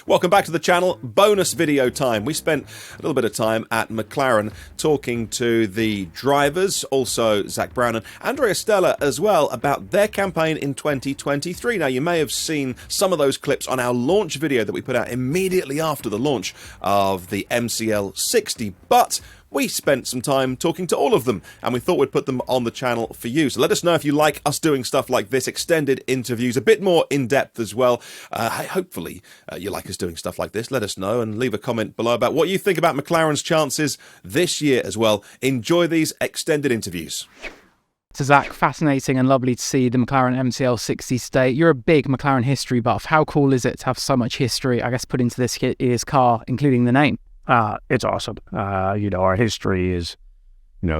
Welcome back to the channel. Bonus video time. We spent a little bit of time at McLaren talking to the drivers, also Zak Brown and Andrea Stella as well, about their campaign in 2023. Now, you may have seen some of those clips on our launch video that we put out immediately after the launch of the MCL60, but we spent some time talking to all of them, and we thought we'd put them on the channel for you. So let us know if you like us doing stuff like this, extended interviews, a bit more in-depth as well. Hopefully you like us doing stuff like this. Let us know and leave a comment below about what you think about McLaren's chances this year as well. Enjoy these extended interviews. So Zak, fascinating and lovely to see the McLaren MCL60 state. You're a big McLaren history buff. How cool is it to have so much history, I guess, put into this year's car, including the name? It's awesome. Our history is,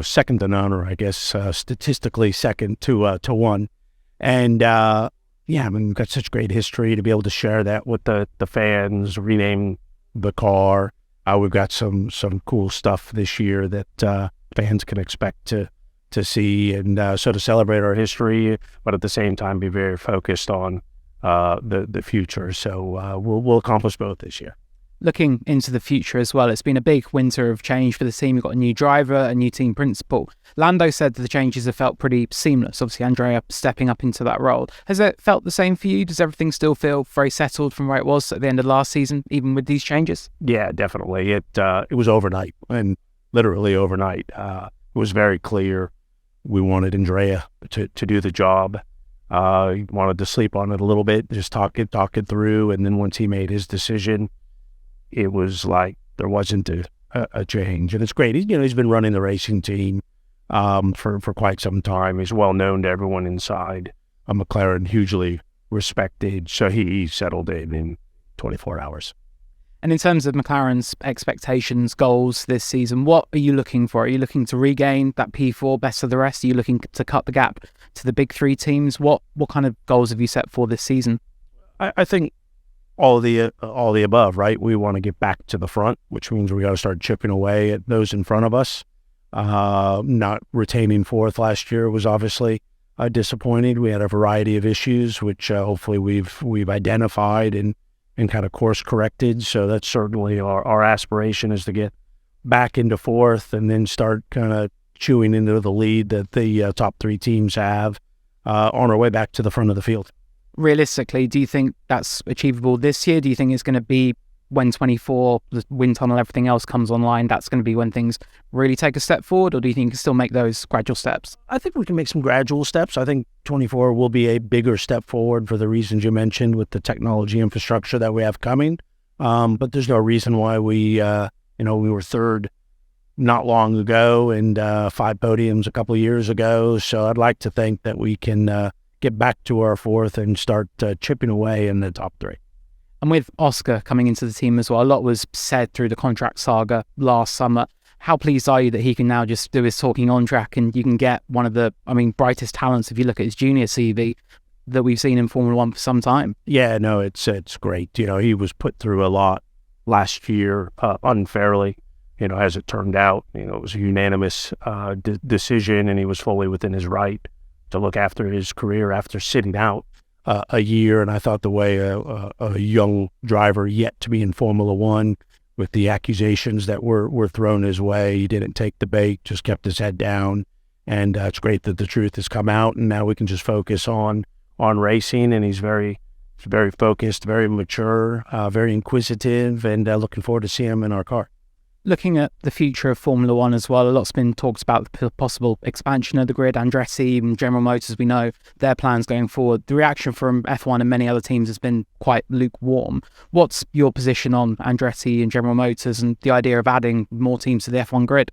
second to none, or I guess statistically second to one. And we've got such great history to be able to share that with the fans, rename the car. We've got some cool stuff this year that fans can expect to see, and so to celebrate our history, but at the same time be very focused on the future. So we'll accomplish both this year. Looking into the future as well, it's been a big winter of change for the team. You've got a new driver, a new team principal. Lando said that the changes have felt pretty seamless. Obviously, Andrea stepping up into that role. Has it felt the same for you? Does everything still feel very settled from where it was at the end of last season, even with these changes? Yeah, definitely. It was overnight, and literally overnight. It was very clear we wanted Andrea to do the job. He wanted to sleep on it a little bit, just talk it through, and then once he made his decision, it was like there wasn't a change. And it's great. He's been running the racing team for quite some time. He's well known to everyone inside McLaren, hugely respected. So he settled in 24 hours. And in terms of McLaren's expectations, goals this season, what are you looking for? Are you looking to regain that P4 best of the rest? Are you looking to cut the gap to the big three teams? What kind of goals have you set for this season? I think all the above, right? We want to get back to the front, which means we got to start chipping away at those in front of us. Not retaining fourth last year was obviously disappointing. We had a variety of issues, which hopefully we've identified and kind of course corrected. So that's certainly our aspiration, is to get back into fourth and then start kind of chewing into the lead that the top three teams have on our way back to the front of the field. Realistically, do you think that's achievable this year? Do you think it's going to be when 24, the wind tunnel, everything else comes online, that's going to be when things really take a step forward? Or do you think you can still make those gradual steps? I think we can make some gradual steps. I think 24 will be a bigger step forward for the reasons you mentioned with the technology infrastructure that we have coming. But there's no reason why we were third not long ago and 5 podiums a couple of years ago. So I'd like to think that we can get back to our fourth and start chipping away in the top three. And with Oscar coming into the team as well, a lot was said through the contract saga last summer. How pleased are you that he can now just do his talking on track, and you can get one of the, brightest talents, if you look at his junior CV, that we've seen in Formula One for some time? Yeah, no, it's great. He was put through a lot last year, unfairly. As it turned out, it was a unanimous decision, and he was fully within his right to look after his career after sitting out a year. And I thought the way a young driver yet to be in Formula One, with the accusations that were thrown his way, he didn't take the bait, just kept his head down. And it's great that the truth has come out, and now we can just focus on racing. And he's very focused, very mature, very inquisitive, and looking forward to seeing him in our car. Looking at the future of Formula One as well, a lot's been talked about the possible expansion of the grid. Andretti, even General Motors, we know their plans going forward. The reaction from F1 and many other teams has been quite lukewarm. What's your position on Andretti and General Motors and the idea of adding more teams to the F1 grid?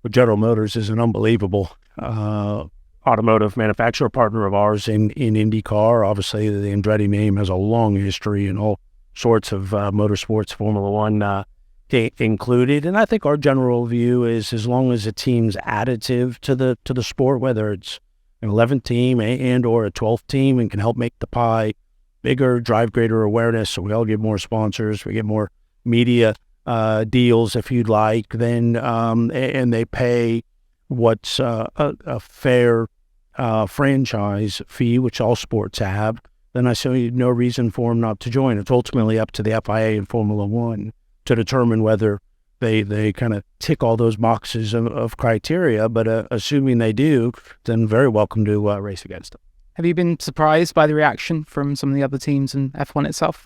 Well, General Motors is an unbelievable automotive manufacturer partner of ours in IndyCar. Obviously, the Andretti name has a long history in all sorts of motorsports, Formula One included. And I think our general view is, as long as a team's additive to the sport, whether it's an 11th team and or a 12th team, and can help make the pie bigger, drive greater awareness, so we all get more sponsors, we get more media deals, if you'd like, then and they pay what's a fair franchise fee, which all sports have, then I see no reason for him not to join. It's ultimately up to the FIA and Formula One to determine whether they kind of tick all those boxes of criteria. But assuming they do, then very welcome to race against them. Have you been surprised by the reaction from some of the other teams in F1 itself?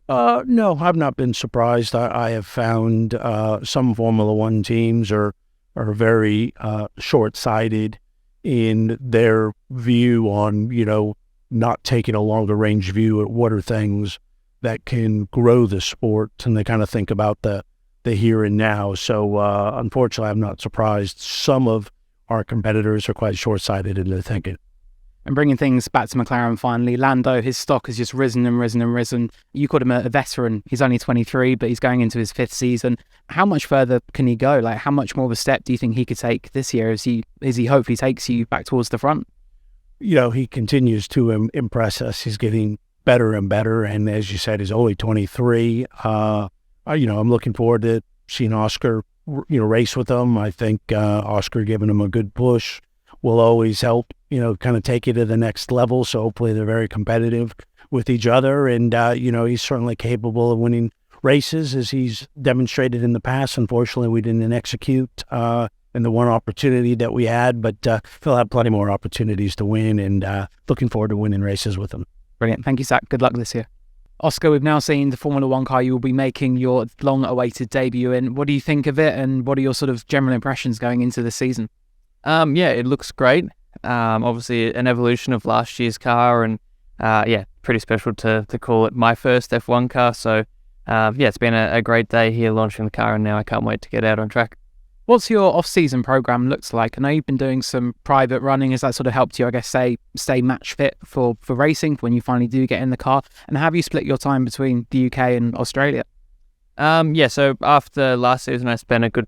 No, I've not been surprised. I have found some Formula One teams are very short-sighted in their view on, not taking a longer range view at what are things that can grow the sport, and they kind of think about the here and now. So unfortunately, I'm not surprised. Some of our competitors are quite short-sighted in their thinking. And bringing things back to McLaren finally, Lando, his stock has just risen and risen and risen. You called him a veteran. He's only 23, but he's going into his 5th season. How much further can he go? Like, how much more of a step do you think he could take this year as he hopefully takes you back towards the front? He continues to impress us. He's getting better and better. And as you said, he's only 23. I'm looking forward to seeing Oscar, race with him. I think Oscar giving him a good push will always help, kind of take you to the next level. So hopefully they're very competitive with each other. And, he's certainly capable of winning races as he's demonstrated in the past. Unfortunately, we didn't execute in the one opportunity that we had, but he'll have plenty more opportunities to win, and looking forward to winning races with him. Brilliant. Thank you, Zach. Good luck this year. Oscar, we've now seen the Formula One car you will be making your long-awaited debut in. What do you think of it, and what are your sort of general impressions going into the season? Yeah, it looks great. Obviously an evolution of last year's car, and pretty special to call it my first F1 car. So it's been a great day here launching the car, and now I can't wait to get out on track. What's your off-season program looks like? I know you've been doing some private running. Has that sort of helped you, I guess, stay match fit for racing when you finally do get in the car? And have you split your time between the UK and Australia? So after last season, I spent a good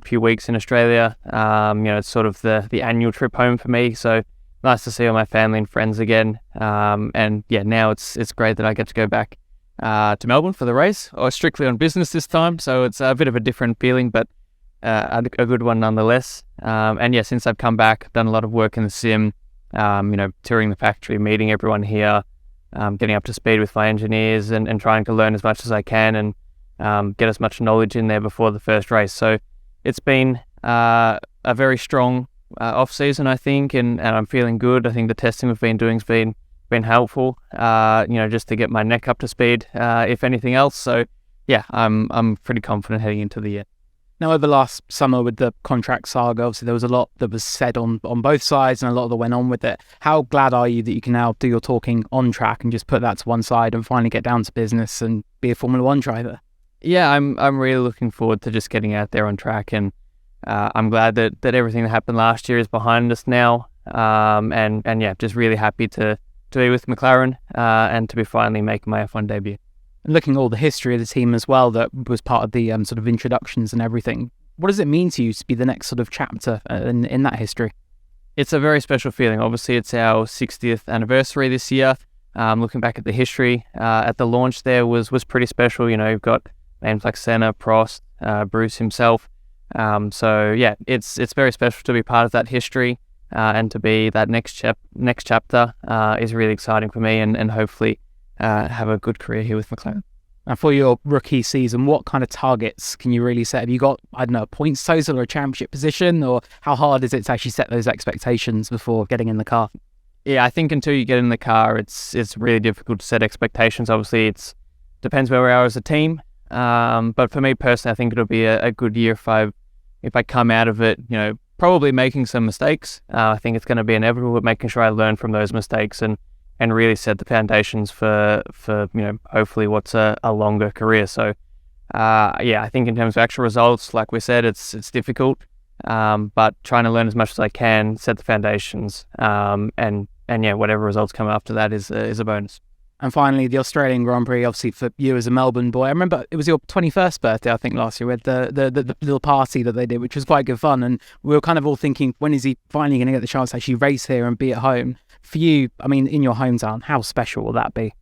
few weeks in Australia. It's sort of the annual trip home for me. So nice to see all my family and friends again. Now it's great that I get to go back to Melbourne for the race, or strictly on business this time. So it's a bit of a different feeling, but a good one nonetheless. Since I've come back, I've done a lot of work in the sim, touring the factory, meeting everyone here, getting up to speed with my engineers, and trying to learn as much as I can and get as much knowledge in there before the first race. So it's been a very strong off-season, I think, and I'm feeling good. I think the testing we've been doing has been helpful, just to get my neck up to speed, if anything else. So, I'm pretty confident heading into the year. Now, over the last summer with the contract saga, obviously there was a lot that was said on both sides and a lot that went on with it. How glad are you that you can now do your talking on track and just put that to one side and finally get down to business and be a Formula One driver? Yeah, I'm really looking forward to just getting out there on track, and I'm glad that everything that happened last year is behind us now. Just really happy to be with McLaren and to be finally making my F1 debut. And looking at all the history of the team as well, that was part of the sort of introductions and everything. What does it mean to you to be the next sort of chapter in that history? It's a very special feeling. Obviously, it's our 60th anniversary this year. Looking back at the history, at the launch there was pretty special. You've got names like Senna, Prost, Bruce himself. It's very special to be part of that history, and to be that next chapter is really exciting for me, and hopefully have a good career here with McLaren. Now, for your rookie season, what kind of targets can you really set? Have you got, a points total or a championship position, or how hard is it to actually set those expectations before getting in the car? Yeah, I think until you get in the car, it's really difficult to set expectations. Obviously, it depends where we are as a team. But for me personally, I think it'll be a good year if I come out of it, probably making some mistakes. I think it's going to be inevitable, but making sure I learn from those mistakes and really set the foundations for hopefully what's a longer career. So I think in terms of actual results, like we said, it's difficult, but trying to learn as much as I can, set the foundations, whatever results come after that is a bonus. And finally, the Australian Grand Prix, obviously for you as a Melbourne boy. I remember it was your 21st birthday, I think, last year. We had the little party that they did, which was quite good fun. And we were kind of all thinking, when is he finally going to get the chance to actually race here and be at home? For you, in your hometown, how special will that be?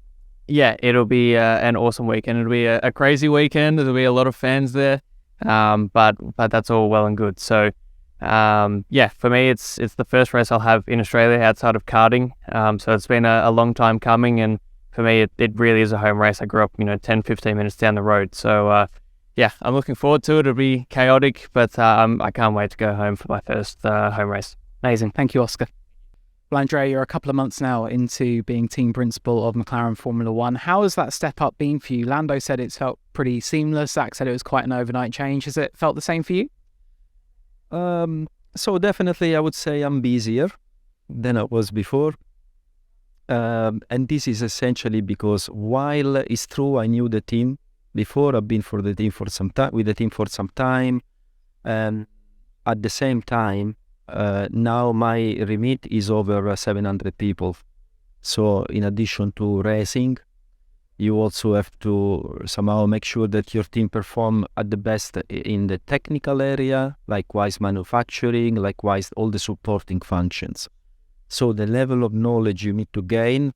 Yeah, it'll be an awesome weekend. It'll be a crazy weekend. There'll be a lot of fans there, but that's all well and good. So, for me, it's the first race I'll have in Australia outside of karting. So it's been a long time coming, and for me, it really is a home race. I grew up, 10, 15 minutes down the road. So, yeah, I'm looking forward to it. It'll be chaotic, but I can't wait to go home for my first home race. Amazing. Thank you, Oscar. Well, Andrea, you're a couple of months now into being team principal of McLaren Formula One. How has that step up been for you? Lando said it's felt pretty seamless. Zak said it was quite an overnight change. Has it felt the same for you? So definitely I would say I'm busier than I was before. And this is essentially because while it's true I knew the team before, I've been with the team for some time, and at the same time, now my remit is over 700 people. So in addition to racing, you also have to somehow make sure that your team perform at the best in the technical area, likewise manufacturing, likewise all the supporting functions. So the level of knowledge you need to gain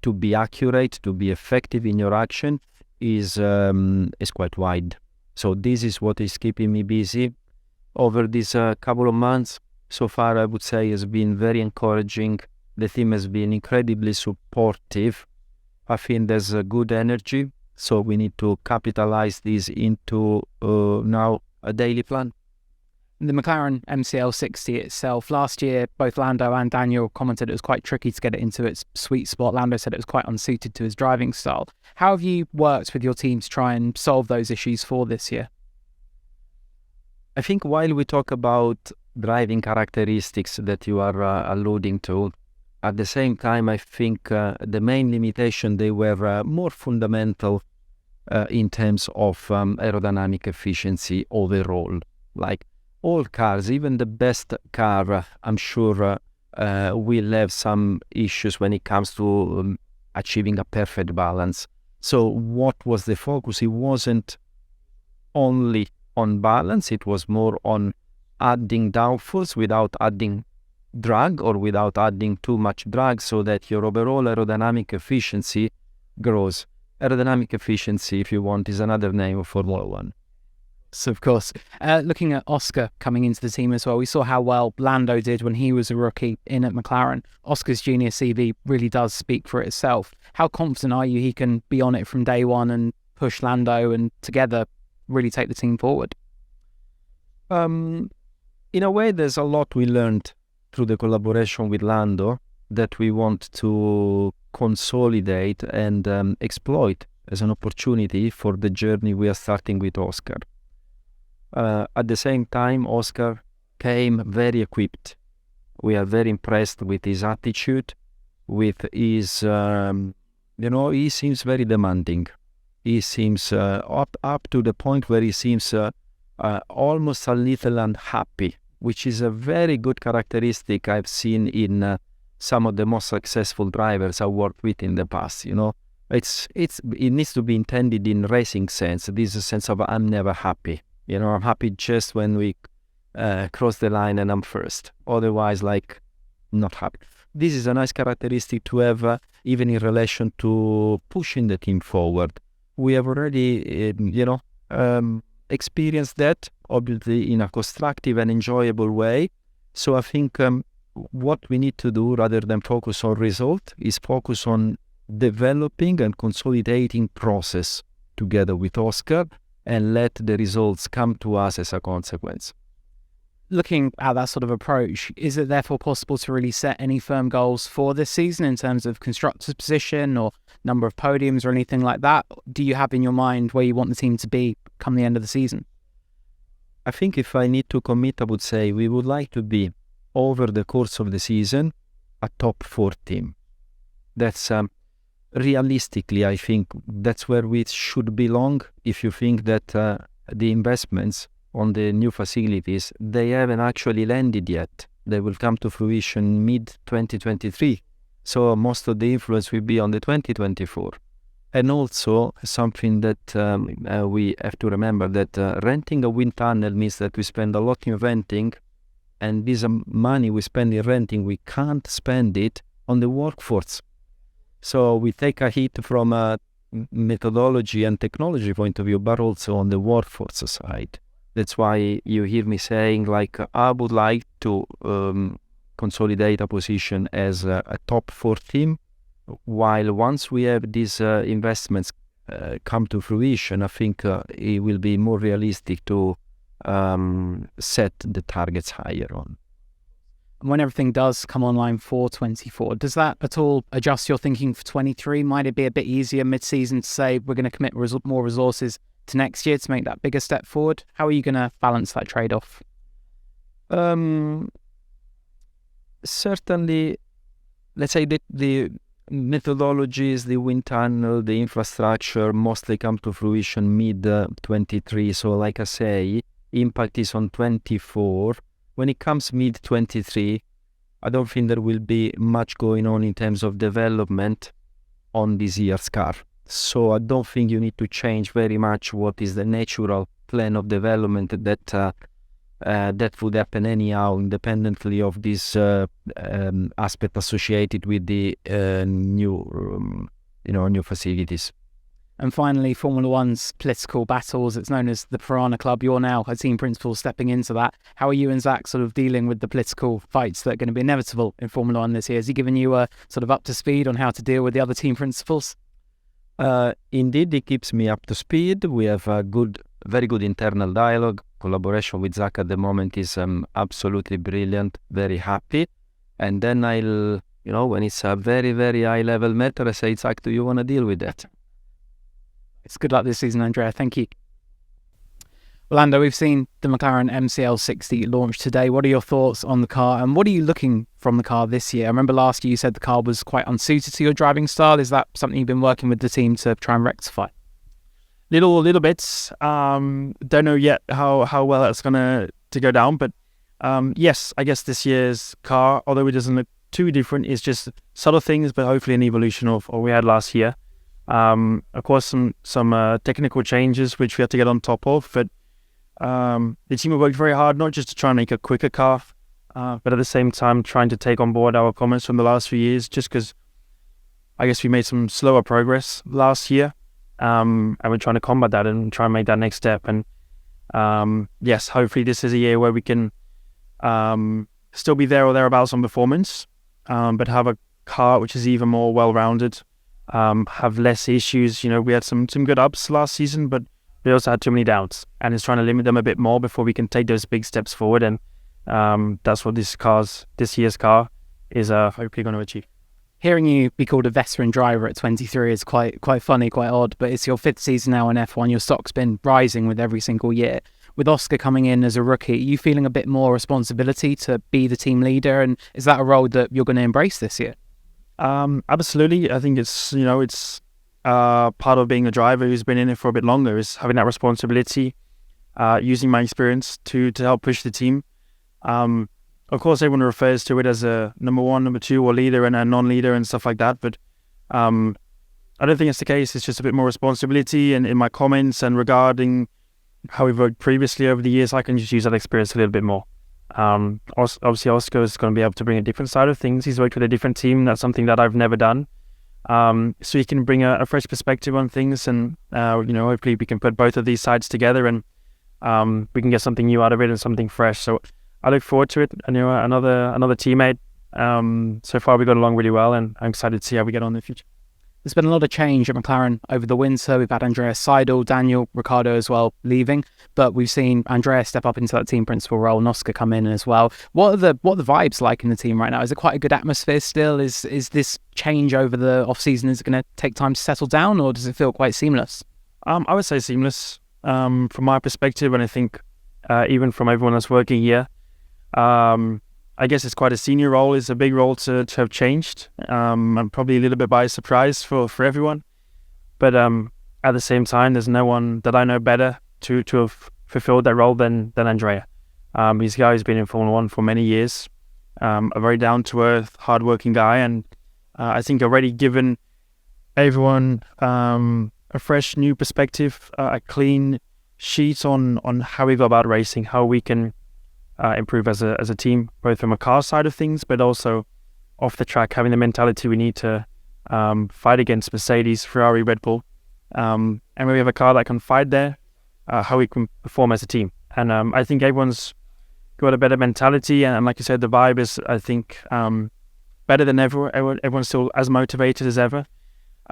to be accurate, to be effective in your action is quite wide. So this is what is keeping me busy over these couple of months. So far, I would say has been very encouraging. The team has been incredibly supportive. I think there's a good energy, so we need to capitalize this into now a daily plan. The McLaren MCL60 itself, last year, both Lando and Daniel commented it was quite tricky to get it into its sweet spot. Lando said it was quite unsuited to his driving style. How have you worked with your team to try and solve those issues for this year? I think while we talk about driving characteristics that you are alluding to, at the same time, I think the main limitation, they were more fundamental in terms of aerodynamic efficiency overall. Like all cars, even the best car, I'm sure will have some issues when it comes to achieving a perfect balance. So what was the focus? It wasn't only on balance, it was more on adding downforce without adding drag or without adding too much drag, so that your overall aerodynamic efficiency grows. Aerodynamic efficiency, if you want, is another name of Formula One. So, of course, looking at Oscar coming into the team as well, we saw how well Lando did when he was a rookie in at McLaren. Oscar's junior CV really does speak for itself. How confident are you he can be on it from day one and push Lando and together really take the team forward? In a way, there's a lot we learned through the collaboration with Lando that we want to consolidate and exploit as an opportunity for the journey we are starting with Oscar. At the same time, Oscar came very equipped. We are very impressed with his attitude, with his, he seems very demanding. He seems up to the point where he seems almost a little unhappy, which is a very good characteristic I've seen in some of the most successful drivers I worked with in the past. It needs to be intended in racing sense. This is a sense of I'm never happy. I'm happy just when we cross the line and I'm first. Otherwise, not happy. This is a nice characteristic to have, even in relation to pushing the team forward. We have already, experienced that, obviously in a constructive and enjoyable way. So I think what we need to do, rather than focus on result, is focus on developing and consolidating process together with Oscar, and let the results come to us as a consequence. Looking at that sort of approach, is it therefore possible to really set any firm goals for this season in terms of constructor's position or number of podiums or anything like that? Do you have in your mind where you want the team to be come the end of the season? I think if I need to commit, I would say we would like to be, over the course of the season, a top 4 team. That's realistically, I think that's where we should belong. If you think that the investments on the new facilities, they haven't actually landed yet. They will come to fruition mid-2023. So most of the influence will be on the 2024. And also something that we have to remember, that renting a wind tunnel means that we spend a lot in renting, and this money we spend in renting, we can't spend it on the workforce. So we take a hit from a methodology and technology point of view, but also on the workforce side. That's why you hear me saying, I would like to consolidate a position as a top 4 team, while once we have these investments come to fruition, I think it will be more realistic to set the targets higher on. And when everything does come online for 24, does that at all adjust your thinking for 23? Might it be a bit easier mid-season to say we're going to commit more resources to next year to make that bigger step forward? How are you going to balance that trade-off? Certainly, let's say the methodologies, the wind tunnel, the infrastructure mostly come to fruition mid-23. So like I say, impact is on 24. When it comes mid-23, I don't think there will be much going on in terms of development on this year's car. So I don't think you need to change very much what is the natural plan of development that would happen anyhow, independently of this aspect associated with the new facilities. And finally, Formula One's political battles. It's known as the Piranha Club. You're now a team principal stepping into that. How are you and Zak sort of dealing with the political fights that are going to be inevitable in Formula One this year? Has he given you a sort of up to speed on how to deal with the other team principals? Indeed, it keeps me up to speed. We have a very good internal dialogue. Collaboration with Zak at the moment is absolutely brilliant, very happy. And then I'll, when it's a very, very high level matter, I say, Zak, do you want to deal with that? It's good luck this season, Andrea. Thank you. Lando, we've seen the McLaren MCL60 launch today. What are your thoughts on the car, and what are you looking from the car this year? I remember last year you said the car was quite unsuited to your driving style. Is that something you've been working with the team to try and rectify? Little bits. Don't know yet how well that's gonna to go down, but yes, I guess this year's car, although it doesn't look too different, is just subtle things, but hopefully an evolution of what we had last year. Of course, some technical changes which we had to get on top of, but the team have worked very hard, not just to try and make a quicker car, but at the same time trying to take on board our comments from the last few years, just because I guess we made some slower progress last year, and we're trying to combat that and try and make that next step. And yes, hopefully this is a year where we can still be there or thereabouts on performance, but have a car which is even more well-rounded, have less issues. We had some good ups last season, but we also had too many downs, and it's trying to limit them a bit more before we can take those big steps forward. And that's what this year's car is hopefully going to achieve. Hearing you be called a veteran driver at 23 is quite funny, quite odd, but it's your 5th season now in F1. Your stock's been rising with every single year. With Oscar coming in as a rookie, are you feeling a bit more responsibility to be the team leader, and is that a role that you're going to embrace this year? Absolutely. I think it's part of being a driver who's been in it for a bit longer, is having that responsibility, using my experience to help push the team. Of course, everyone refers to it as a number 1, number 2, or leader and a non-leader and stuff like that, but I don't think it's the case. It's just a bit more responsibility, and in my comments and regarding how we've worked previously over the years, I can just use that experience a little bit more. Obviously, Oscar is going to be able to bring a different side of things. He's worked with a different team. That's something that I've never done. So he can bring a fresh perspective on things, and hopefully we can put both of these sides together, and we can get something new out of it and something fresh. So I look forward to it. Another teammate. So far we got along really well, and I'm excited to see how we get on in the future. There's been a lot of change at McLaren over the winter. We've had Andrea Stella, Daniel Ricciardo as well leaving, but we've seen Andrea step up into that team principal role and Oscar come in as well. What are the vibes like in the team right now? Is it quite a good atmosphere still? Is this change over the off season, is it going to take time to settle down, or does it feel quite seamless? I would say seamless from my perspective, and I think even from everyone that's working here. I guess it's quite a senior role. It's a big role to have changed. I'm probably a little bit by surprise for everyone. But at the same time, there's no one that I know better to have fulfilled that role than Andrea. He's a guy who's been in Formula 1 for many years, a very down-to-earth, hard-working guy. And I think already given everyone a fresh new perspective, a clean sheet on how we go about racing, how we can improve as a team, both from a car side of things, but also off the track, having the mentality we need to fight against Mercedes, Ferrari, Red Bull. And when we have a car that can fight there, how we can perform as a team. And I think everyone's got a better mentality. And like you said, the vibe is, I think, better than ever. Everyone's still as motivated as ever.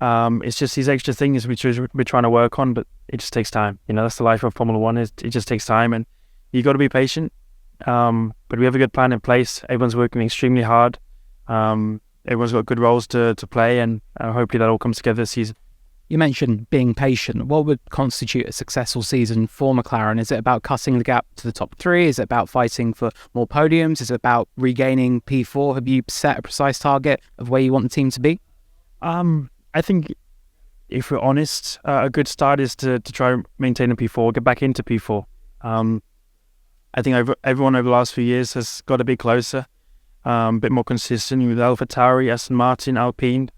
It's just these extra things which we're trying to work on, but it just takes time. That's the life of Formula One. It just takes time, and you got to be patient. But we have a good plan in place. Everyone's working extremely hard. Everyone's got good roles to play, and hopefully that all comes together this season. You mentioned being patient. What would constitute a successful season for McLaren? Is it about cutting the gap to the top three? Is it about fighting for more podiums? Is it about regaining P4? Have you set a precise target of where you want the team to be? I think, if we're honest, a good start is to try and maintain a P4, get back into P4. I think everyone over the last few years has got a bit closer, a bit more consistent with AlphaTauri, Aston Martin, Alpine.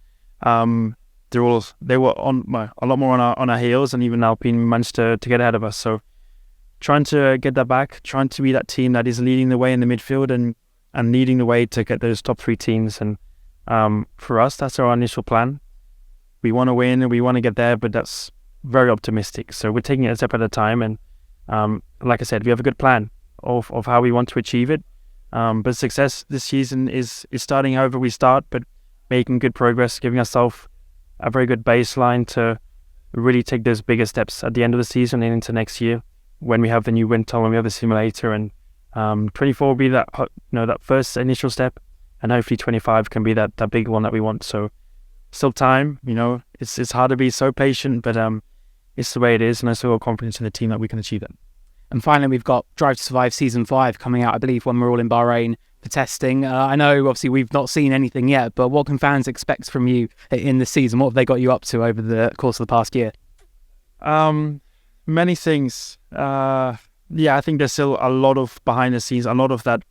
They were on a lot more on our heels, and even Alpine managed to get ahead of us. So trying to get that back, trying to be that team that is leading the way in the midfield and leading the way to get those top three teams. And for us, that's our initial plan. We want to win and we want to get there, but that's very optimistic. So we're taking it a step at a time. And like I said, we have a good plan of how we want to achieve it. But success this season is starting however we start, but making good progress, giving ourselves a very good baseline to really take those bigger steps at the end of the season and into next year when we have the new wind tunnel, when we have the simulator. And 24 will be that first initial step, and hopefully 25 can be that big one that we want. So still time, it's hard to be so patient, but it's the way it is, and I still have confidence in the team that we can achieve that. And finally, we've got Drive to Survive Season 5 coming out, I believe, when we're all in Bahrain for testing. I know, obviously, we've not seen anything yet, but what can fans expect from you in this season? What have they got you up to over the course of the past year? Many things. I think there's still a lot of behind the scenes, a lot of that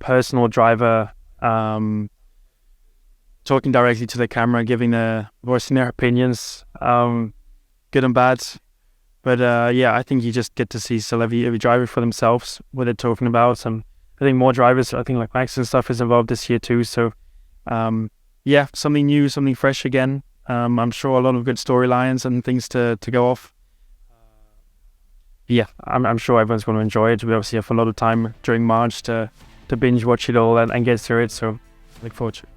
personal driver talking directly to the camera, voicing their opinions, good and bad. But I think you just get to see every driver for themselves, what they're talking about. And I think more drivers, I think like Max and stuff, is involved this year too. So something new, something fresh again. I'm sure a lot of good storylines and things to go off. I'm sure everyone's going to enjoy it. We obviously have a lot of time during March to binge watch it all and get through it. So I look forward to it.